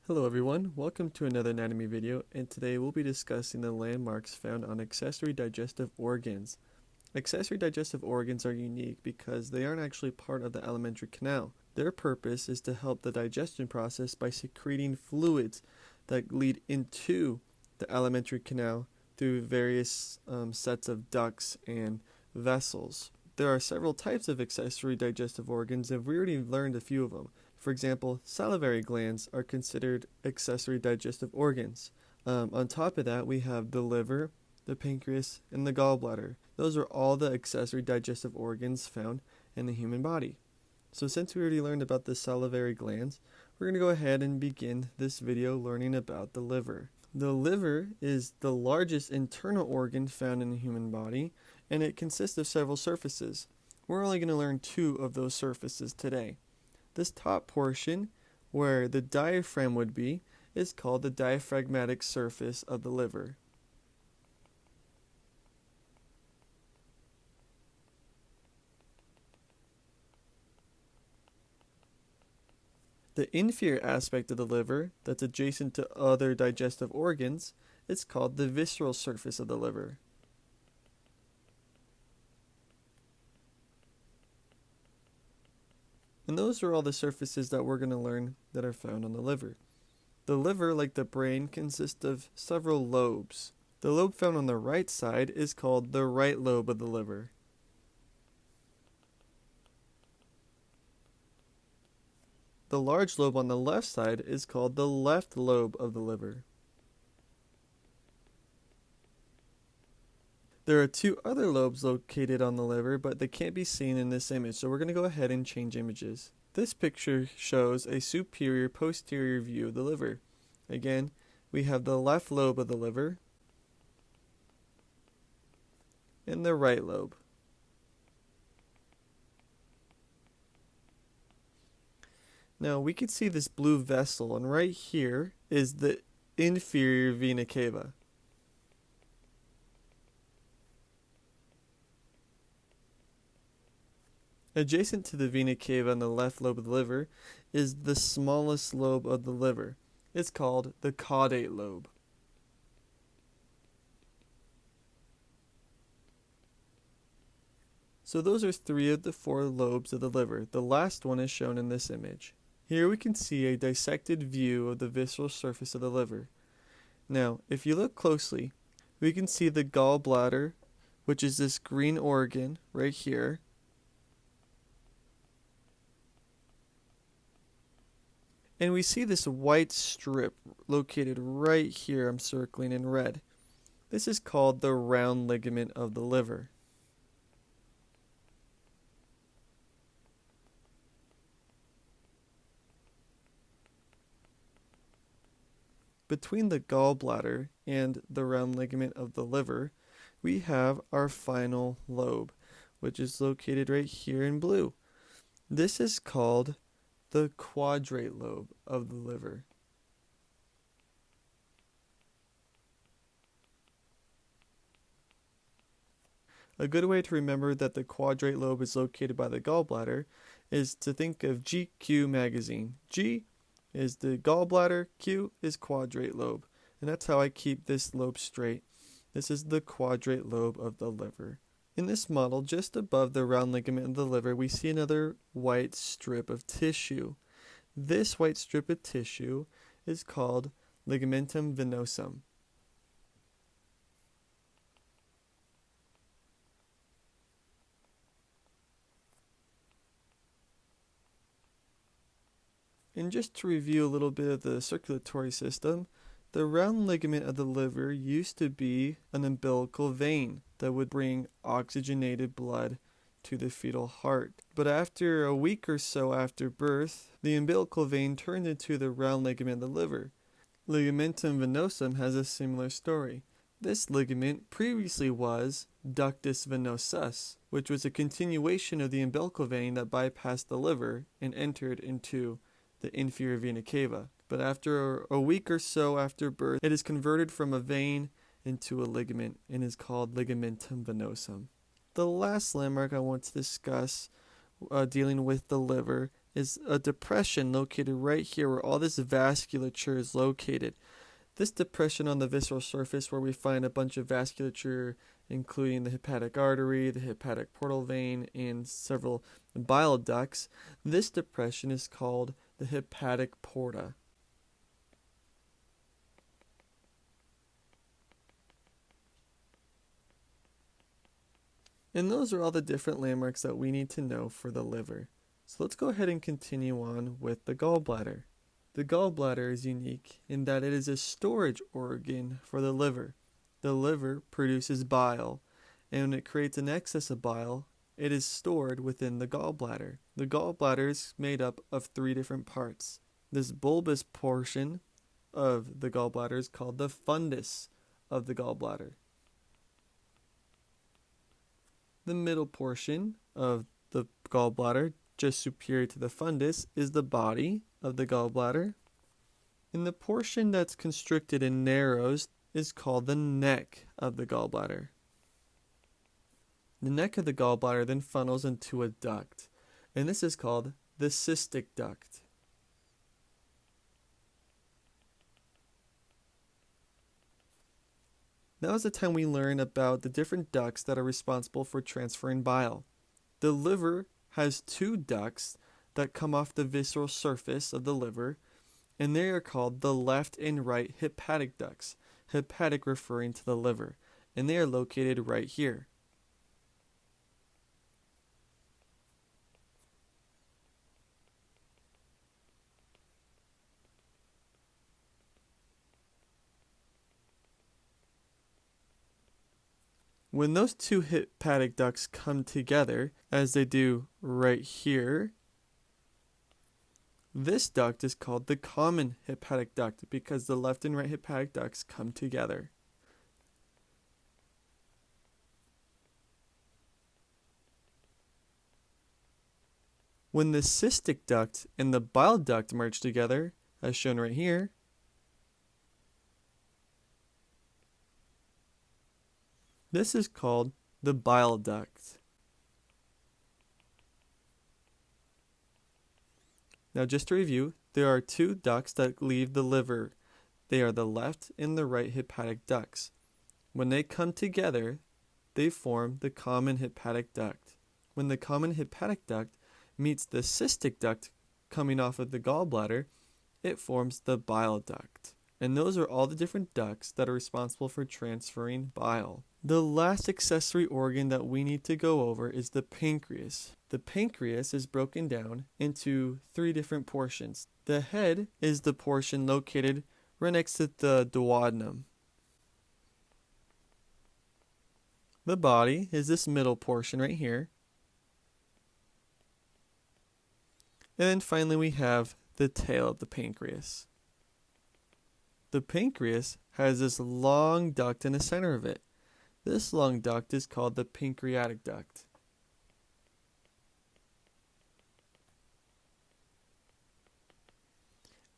Hello everyone, welcome to another anatomy video, and today we'll be discussing the landmarks found on accessory digestive organs. Accessory digestive organs are unique because they aren't actually part of the alimentary canal. Their purpose is to help the digestion process by secreting fluids that lead into the alimentary canal through various sets of ducts and vessels. There are several types of accessory digestive organs, and we already learned a few of them. For example, salivary glands are considered accessory digestive organs. On top of that, we have the liver, the pancreas, and the gallbladder. Those are all the accessory digestive organs found in the human body. So since we already learned about the salivary glands, we're going to go ahead and begin this video learning about the liver. The liver is the largest internal organ found in the human body, and it consists of several surfaces. We're only going to learn two of those surfaces today. This top portion, where the diaphragm would be, is called the diaphragmatic surface of the liver. The inferior aspect of the liver, that's adjacent to other digestive organs, is called the visceral surface of the liver. And those are all the surfaces that we're going to learn that are found on the liver. The liver, like the brain, consists of several lobes. The lobe found on the right side is called the right lobe of the liver. The large lobe on the left side is called the left lobe of the liver. There are two other lobes located on the liver, but they can't be seen in this image, so we're going to go ahead and change images. This picture shows a superior-posterior view of the liver. Again, we have the left lobe of the liver and the right lobe. Now we can see this blue vessel, and right here is the inferior vena cava. Adjacent to the vena cava on the left lobe of the liver is the smallest lobe of the liver. It's called the caudate lobe. So those are three of the four lobes of the liver. The last one is shown in this image. Here we can see a dissected view of the visceral surface of the liver. Now, if you look closely, we can see the gallbladder, which is this green organ right here. And we see this white strip located right here, I'm circling in red. This is called the round ligament of the liver. Between the gallbladder and the round ligament of the liver, we have our final lobe, which is located right here in blue. This is called the quadrate lobe of the liver. A good way to remember that the quadrate lobe is located by the gallbladder is to think of GQ magazine. G is the gallbladder, Q is quadrate lobe, and that's how I keep this lobe straight. This is the quadrate lobe of the liver. In this model, just above the round ligament of the liver, we see another white strip of tissue. This white strip of tissue is called ligamentum venosum. And just to review a little bit of the circulatory system, the round ligament of the liver used to be an umbilical vein that would bring oxygenated blood to the fetal heart. But after a week or so after birth, the umbilical vein turned into the round ligament of the liver. Ligamentum venosum has a similar story. This ligament previously was ductus venosus, which was a continuation of the umbilical vein that bypassed the liver and entered into the inferior vena cava. But after a week or so after birth, it is converted from a vein into a ligament and is called ligamentum venosum. The last landmark I want to discuss dealing with the liver is a depression located right here where all this vasculature is located. This depression on the visceral surface where we find a bunch of vasculature including the hepatic artery, the hepatic portal vein, and several bile ducts, this depression is called the hepatic porta. And those are all the different landmarks that we need to know for the liver. So let's go ahead and continue on with the gallbladder. The gallbladder is unique in that it is a storage organ for the liver. The liver produces bile, and when it creates an excess of bile, it is stored within the gallbladder. The gallbladder is made up of 3 different parts. This bulbous portion of the gallbladder is called the fundus of the gallbladder. The middle portion of the gallbladder, just superior to the fundus, is the body of the gallbladder. And the portion that's constricted and narrows is called the neck of the gallbladder. The neck of the gallbladder then funnels into a duct, and this is called the cystic duct. Now is the time we learn about the different ducts that are responsible for transferring bile. The liver has 2 ducts that come off the visceral surface of the liver, and they are called the left and right hepatic ducts, hepatic referring to the liver, and they are located right here. When those 2 hepatic ducts come together, as they do right here, this duct is called the common hepatic duct because the left and right hepatic ducts come together. When the cystic duct and the bile duct merge together, as shown right here, this is called the bile duct. Now just to review, there are 2 ducts that leave the liver. They are the left and the right hepatic ducts. When they come together, they form the common hepatic duct. When the common hepatic duct meets the cystic duct coming off of the gallbladder, it forms the bile duct. And those are all the different ducts that are responsible for transferring bile. The last accessory organ that we need to go over is the pancreas. The pancreas is broken down into 3 different portions. The head is the portion located right next to the duodenum. The body is this middle portion right here. And then finally we have the tail of the pancreas. The pancreas has this long duct in the center of it. This long duct is called the pancreatic duct.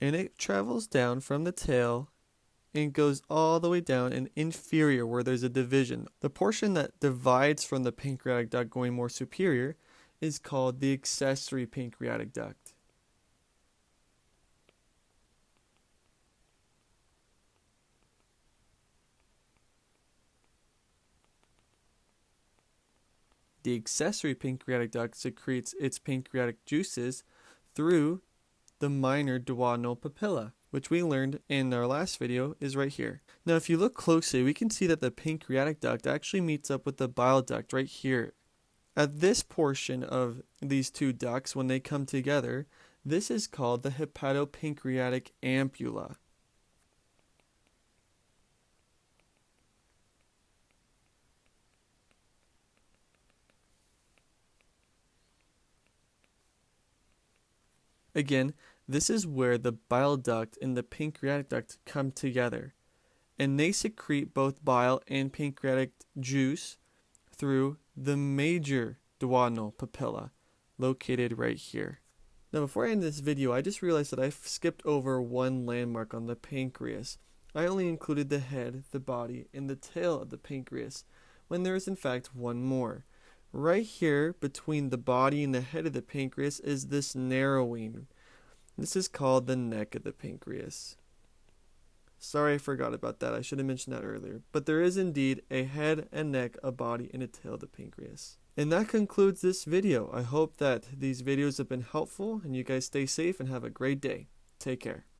And it travels down from the tail and goes all the way down and inferior where there's a division. The portion that divides from the pancreatic duct going more superior is called the accessory pancreatic duct. The accessory pancreatic duct secretes its pancreatic juices through the minor duodenal papilla, which we learned in our last video is right here. Now if you look closely, we can see that the pancreatic duct actually meets up with the bile duct right here. At this portion of these 2 ducts, when they come together, this is called the hepatopancreatic ampulla. Again, this is where the bile duct and the pancreatic duct come together, and they secrete both bile and pancreatic juice through the major duodenal papilla, located right here. Now before I end this video, I just realized that I've skipped over one landmark on the pancreas. I only included the head, the body, and the tail of the pancreas, when there is in fact one more. Right here between the body and the head of the pancreas is this narrowing. This is called the neck of the pancreas. Sorry, I forgot about that. I should have mentioned that earlier. But there is indeed a head and neck, a body, and a tail of the pancreas. And that concludes this video. I hope that these videos have been helpful and you guys stay safe and have a great day. Take care.